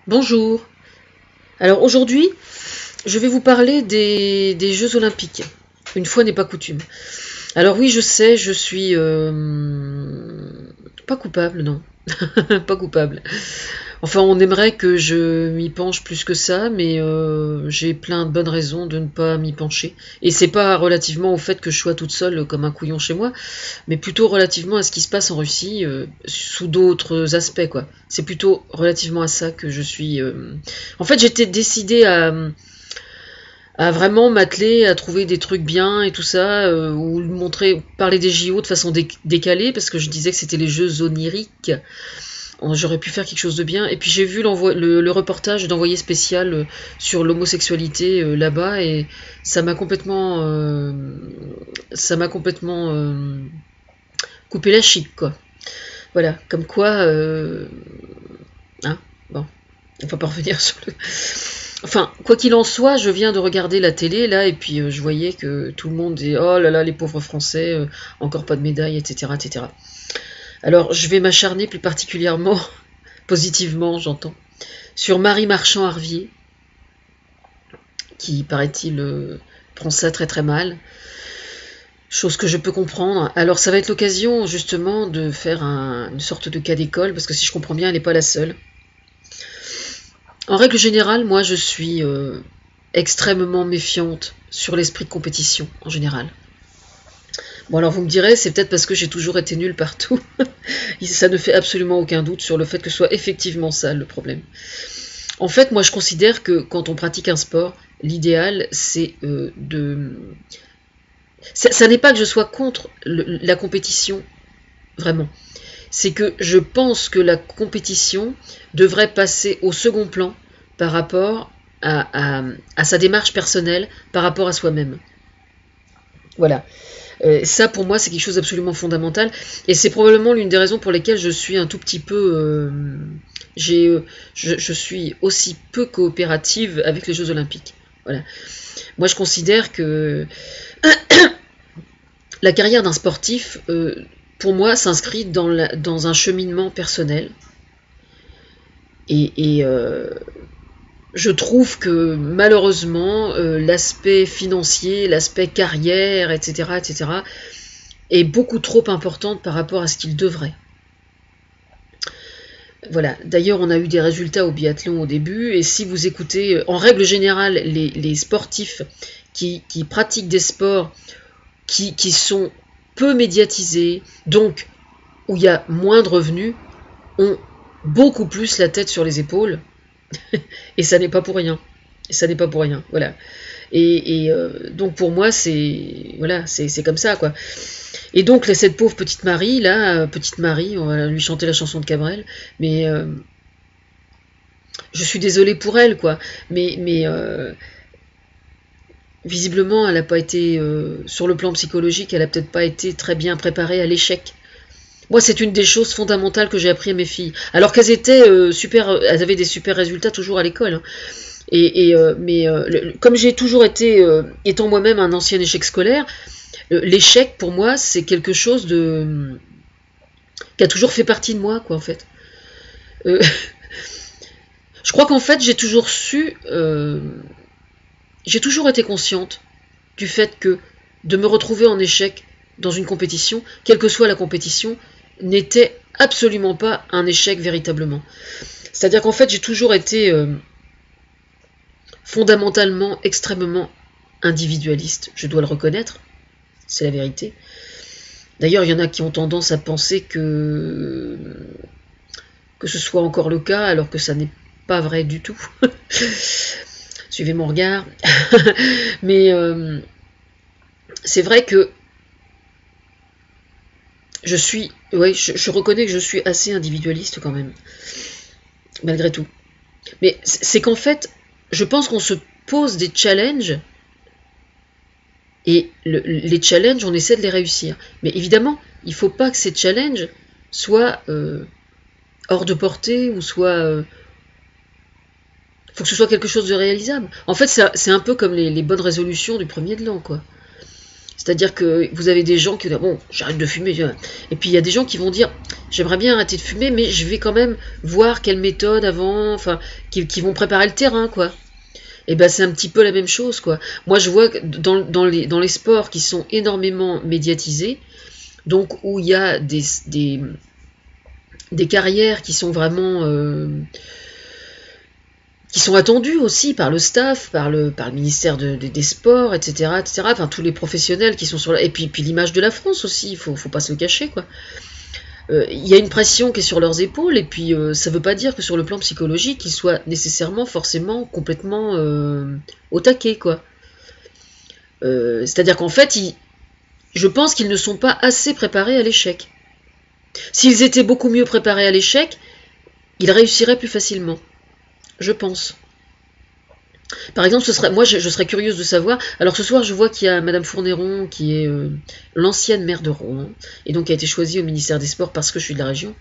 Bonjour. Alors aujourd'hui, je vais vous parler des Jeux Olympiques. Une fois n'est pas coutume. Alors oui, je sais, je suis pas coupable, non. Pas coupable. Enfin, on aimerait que je m'y penche plus que ça, mais j'ai plein de bonnes raisons de ne pas m'y pencher. Et c'est pas relativement au fait que je sois toute seule comme un couillon chez moi, mais plutôt relativement à ce qui se passe en Russie sous d'autres aspects, quoi. C'est plutôt relativement à ça que je suis. En fait, j'étais décidée à vraiment m'atteler à trouver des trucs bien et tout ça, ou montrer, parler des JO de façon décalée, parce que je disais que c'était les jeux oniriques. J'aurais pu faire quelque chose de bien. Et puis j'ai vu le reportage d'envoyé spécial sur l'homosexualité là-bas, et ça m'a complètement coupé la chic, quoi. Voilà, comme quoi, hein, bon, on va pas revenir sur le. Enfin, quoi qu'il en soit, je viens de regarder la télé là, et puis je voyais que tout le monde dit oh là là, les pauvres Français, encore pas de médaille, etc., etc. Alors, je vais m'acharner plus particulièrement, positivement, j'entends, sur Marie Marchand-Harvier, qui, paraît-il, prend ça très très mal, chose que je peux comprendre. Alors, ça va être l'occasion, justement, de faire une sorte de cas d'école, parce que si je comprends bien, elle n'est pas la seule. En règle générale, moi, je suis extrêmement méfiante sur l'esprit de compétition, en général. Bon, alors vous me direz, c'est peut-être parce que j'ai toujours été nulle partout. Ça ne fait absolument aucun doute sur le fait que ce soit effectivement ça le problème. En fait, moi je considère que quand on pratique un sport, l'idéal c'est de. Ça n'est pas que je sois contre la compétition, vraiment. C'est que je pense que la compétition devrait passer au second plan par rapport à sa démarche personnelle, par rapport à soi-même. Voilà. Ça, pour moi, c'est quelque chose d'absolument fondamental. Et c'est probablement l'une des raisons pour lesquelles je suis un tout petit peu. Je suis aussi peu coopérative avec les Jeux Olympiques. Voilà. Moi, je considère que la carrière d'un sportif, pour moi, s'inscrit dans un cheminement personnel. Et je trouve que malheureusement, l'aspect financier, l'aspect carrière, etc., etc., est beaucoup trop importante par rapport à ce qu'il devrait. Voilà. D'ailleurs, on a eu des résultats au biathlon au début, et si vous écoutez, en règle générale, les sportifs qui pratiquent des sports qui sont peu médiatisés, donc où il y a moins de revenus, ont beaucoup plus la tête sur les épaules, et ça n'est pas pour rien. Et ça n'est pas pour rien, voilà. Et donc pour moi, c'est comme ça, quoi. Et donc cette pauvre petite Marie, là, petite Marie, on va lui chanter la chanson de Cabrel, mais je suis désolée pour elle, quoi. Mais visiblement, elle n'a pas été, sur le plan psychologique, elle n'a peut-être pas été très bien préparée à l'échec. Moi, c'est une des choses fondamentales que j'ai appris à mes filles. Alors qu'elles étaient elles avaient des super résultats toujours à l'école, hein. Mais comme j'ai toujours été, étant moi-même un ancien échec scolaire, l'échec pour moi c'est quelque chose qui a toujours fait partie de moi, quoi, en fait. Euh, je crois qu'en fait j'ai toujours été consciente du fait que de me retrouver en échec dans une compétition, quelle que soit la compétition, n'était absolument pas un échec véritablement. C'est-à-dire qu'en fait j'ai toujours été fondamentalement extrêmement individualiste, je dois le reconnaître, c'est la vérité. D'ailleurs, il y en a qui ont tendance à penser que ce soit encore le cas, alors que ça n'est pas vrai du tout. Suivez mon regard. Mais c'est vrai que je reconnais que je suis assez individualiste quand même, malgré tout. Mais c'est qu'en fait, je pense qu'on se pose des challenges, et les challenges, on essaie de les réussir. Mais évidemment, il ne faut pas que ces challenges soient hors de portée, ou soit. Faut que ce soit quelque chose de réalisable. En fait, c'est un peu comme les bonnes résolutions du premier de l'an, quoi. C'est-à-dire que vous avez des gens qui disent bon, j'arrête de fumer. Et puis il y a des gens qui vont dire j'aimerais bien arrêter de fumer, mais je vais quand même voir quelle méthode avant, enfin, qui vont préparer le terrain, quoi. Et ben c'est un petit peu la même chose, quoi. Moi je vois que dans les sports qui sont énormément médiatisés, donc où il y a des carrières qui sont vraiment qui sont attendues aussi par le staff, par le ministère des Sports, etc., etc. Enfin tous les professionnels qui sont sur et puis l'image de la France aussi, faut pas se le cacher, quoi. Il y a une pression qui est sur leurs épaules, et puis ça veut pas dire que sur le plan psychologique, ils soient nécessairement, forcément, complètement au taquet, quoi. C'est-à-dire qu'en fait, je pense qu'ils ne sont pas assez préparés à l'échec. S'ils étaient beaucoup mieux préparés à l'échec, ils réussiraient plus facilement. Je pense. Par exemple, moi je serais curieuse de savoir. Alors ce soir, je vois qu'il y a Madame Fournéron, qui est l'ancienne maire de Rouen, et donc qui a été choisie au ministère des Sports parce que je suis de la région.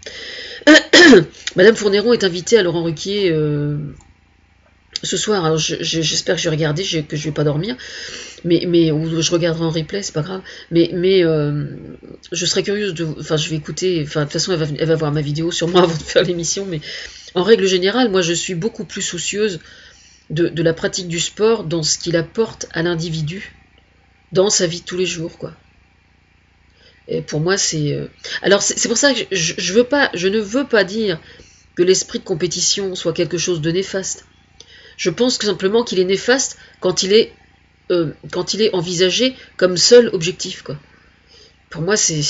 Madame Fournéron est invitée à Laurent Ruquier ce soir. Alors j'espère que je vais regarder, que je vais pas dormir, ou je regarderai en replay, c'est pas grave. Mais je serais curieuse enfin, je vais écouter. Enfin, de toute façon, elle va voir ma vidéo sûrement avant de faire l'émission. Mais en règle générale, moi, je suis beaucoup plus soucieuse de la pratique du sport dans ce qu'il apporte à l'individu dans sa vie de tous les jours, quoi. Et pour moi, c'est alors c'est pour ça que je ne veux pas dire que l'esprit de compétition soit quelque chose de néfaste. Je pense que simplement qu'il est néfaste quand il est envisagé comme seul objectif, quoi. Pour moi, c'est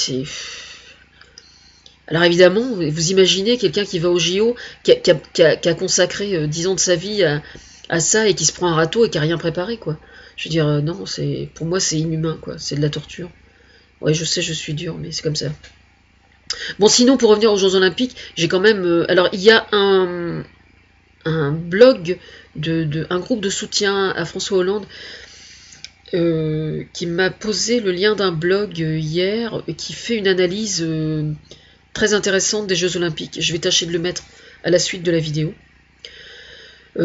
alors évidemment, vous imaginez quelqu'un qui va au JO, qui a consacré 10 ans de sa vie à ça, et qui se prend un râteau et qui a rien préparé, quoi. Je veux dire, non, pour moi c'est inhumain, quoi. C'est de la torture. Ouais, je sais, je suis dur, mais c'est comme ça. Bon, sinon, pour revenir aux Jeux Olympiques, j'ai quand même... alors, il y a un blog, un groupe de soutien à François Hollande qui m'a posé le lien d'un blog hier, qui fait une analyse très intéressante des Jeux Olympiques. Je vais tâcher de le mettre à la suite de la vidéo.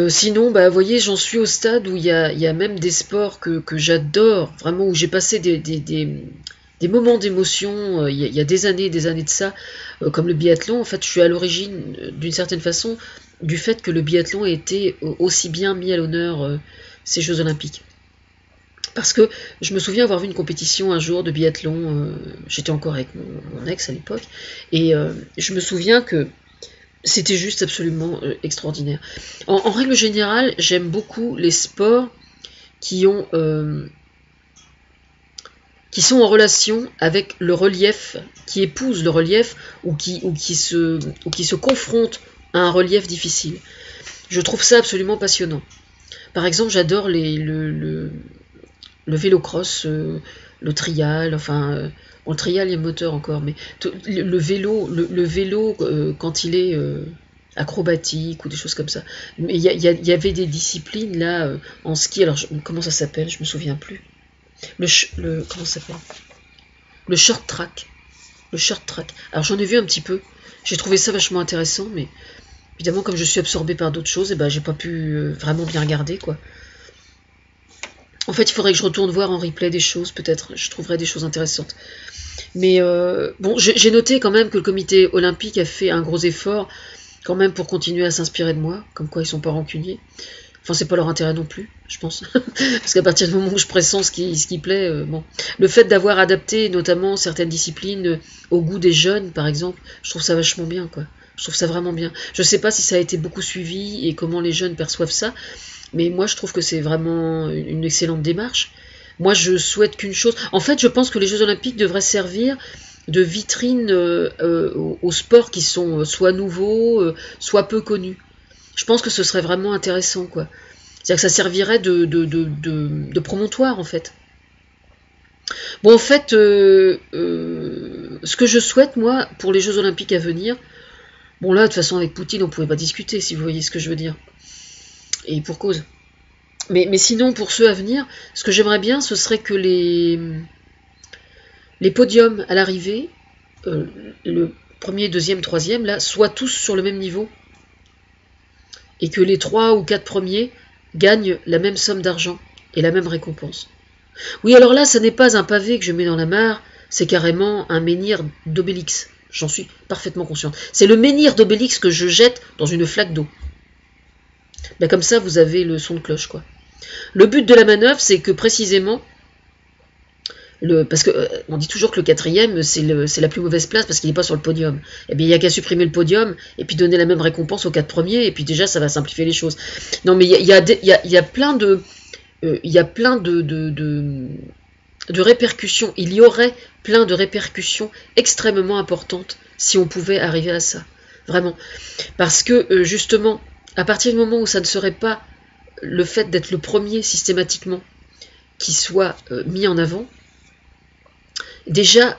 Sinon, bah, vous voyez, j'en suis au stade où il y a même des sports que j'adore, vraiment, où j'ai passé des moments d'émotion, il y a des années et des années de ça, comme le biathlon. En fait, je suis à l'origine, d'une certaine façon, du fait que le biathlon ait été aussi bien mis à l'honneur ces Jeux Olympiques. Parce que je me souviens avoir vu une compétition un jour de biathlon, j'étais encore avec mon ex à l'époque, et je me souviens que c'était juste absolument extraordinaire. En règle générale, j'aime beaucoup les sports qui sont en relation avec le relief, qui épousent le relief, ou qui se confrontent à un relief difficile. Je trouve ça absolument passionnant. Par exemple, j'adore le vélo-cross, le trial, enfin... Bon, le trial, il y a moteur encore, mais le vélo quand il est acrobatique ou des choses comme ça. Mais il y avait des disciplines là en ski. Alors comment ça s'appelle? Je me souviens plus. Comment ça s'appelle? Le short track. Le short track. Alors j'en ai vu un petit peu. J'ai trouvé ça vachement intéressant, mais évidemment comme je suis absorbée par d'autres choses, et ben j'ai pas pu vraiment bien regarder, quoi. En fait, il faudrait que je retourne voir en replay des choses, peut-être. Je trouverais des choses intéressantes. Mais bon, j'ai noté quand même que le comité olympique a fait un gros effort quand même pour continuer à s'inspirer de moi, comme quoi ils sont pas rancuniers. Enfin, c'est pas leur intérêt non plus, je pense. Parce qu'à partir du moment où je pressens ce qui plaît, bon. Le fait d'avoir adapté notamment certaines disciplines au goût des jeunes, par exemple, je trouve ça vachement bien, quoi. Je trouve ça vraiment bien. Je sais pas si ça a été beaucoup suivi et comment les jeunes perçoivent ça, mais moi je trouve que c'est vraiment une excellente démarche. Moi je souhaite qu'une chose... En fait, je pense que les Jeux Olympiques devraient servir de vitrine aux sports qui sont soit nouveaux, soit peu connus. Je pense que ce serait vraiment intéressant, quoi. C'est-à-dire que ça servirait de promontoire, en fait. Bon, en fait, ce que je souhaite, moi, pour les Jeux Olympiques à venir, bon là, de toute façon, avec Poutine, on ne pouvait pas discuter, si vous voyez ce que je veux dire. Et pour cause. Mais sinon, pour ceux à venir, ce que j'aimerais bien, ce serait que les podiums à l'arrivée, le premier, deuxième, troisième, là, soient tous sur le même niveau. Et que les 3 ou 4 premiers gagnent la même somme d'argent et la même récompense. Oui, alors là, ça n'est pas un pavé que je mets dans la mare, c'est carrément un menhir d'Obélix. J'en suis parfaitement consciente. C'est le menhir d'Obélix que je jette dans une flaque d'eau. Ben, comme ça, vous avez le son de cloche, quoi. Le but de la manœuvre, c'est que précisément, parce que on dit toujours que le quatrième, c'est la plus mauvaise place parce qu'il n'est pas sur le podium. Eh bien, il n'y a qu'à supprimer le podium et puis donner la même récompense aux 4 premiers, et puis déjà, ça va simplifier les choses. Non, mais il y a plein de... il y a plein de répercussions. Il y aurait plein de répercussions extrêmement importantes si on pouvait arriver à ça. Vraiment. Parce que, justement, à partir du moment où ça ne serait pas le fait d'être le premier systématiquement qui soit mis en avant, déjà,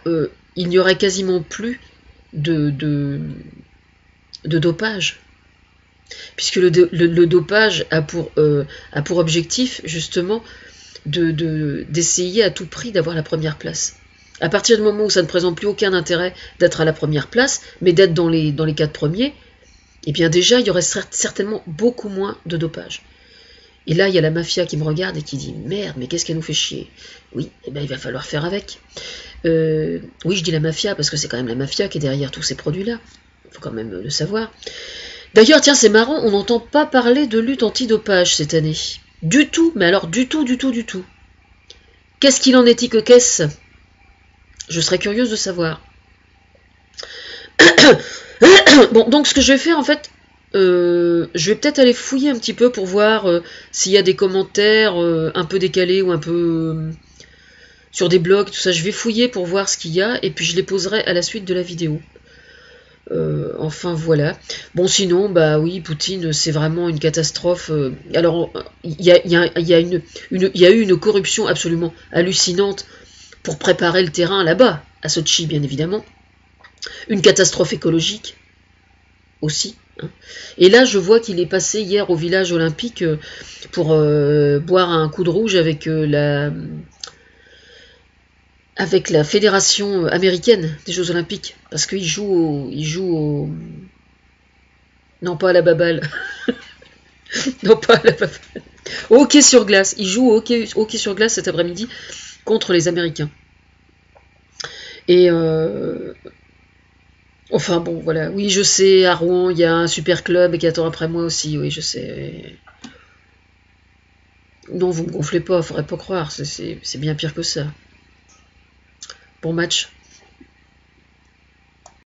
il n'y aurait quasiment plus de dopage. Puisque le dopage a pour objectif, justement, d'essayer à tout prix d'avoir la première place. À partir du moment où ça ne présente plus aucun intérêt d'être à la première place, mais d'être dans les 4 premiers, eh bien déjà, il y aurait certainement beaucoup moins de dopage. Et là, il y a la mafia qui me regarde et qui dit « Merde, mais qu'est-ce qu'elle nous fait chier ?» Oui, eh ben, il va falloir faire avec. Oui, je dis la mafia parce que c'est quand même la mafia qui est derrière tous ces produits-là. Il faut quand même le savoir. D'ailleurs, tiens, c'est marrant, on n'entend pas parler de lutte antidopage cette année. Du tout, mais alors du tout. Qu'est-ce qu'il en est, que qu'est-ce ? Je serais curieuse de savoir. Bon, donc ce que je vais faire, en fait, je vais peut-être aller fouiller un petit peu pour voir s'il y a des commentaires un peu décalés ou un peu sur des blogs, tout ça. Je vais fouiller pour voir ce qu'il y a et puis je les poserai à la suite de la vidéo. Enfin voilà. Bon, sinon, bah oui, Poutine, c'est vraiment une catastrophe. Alors, il y a eu une corruption absolument hallucinante pour préparer le terrain là-bas, à Sotchi, bien évidemment. Une catastrophe écologique aussi. Hein. Et là, je vois qu'il est passé hier au village olympique pour boire un coup de rouge avec la fédération américaine des Jeux Olympiques, parce qu'il joue au... Non, pas à la baballe. Non, pas à la baballe. Au hockey sur glace. Il joue au hockey sur glace cet après-midi contre les Américains. Et... Enfin bon, voilà. Oui, je sais, à Rouen, il y a un super club et qui attend après moi aussi. Oui, je sais. Non, vous me gonflez pas, faudrait pas croire. C'est bien pire que ça. Bon match.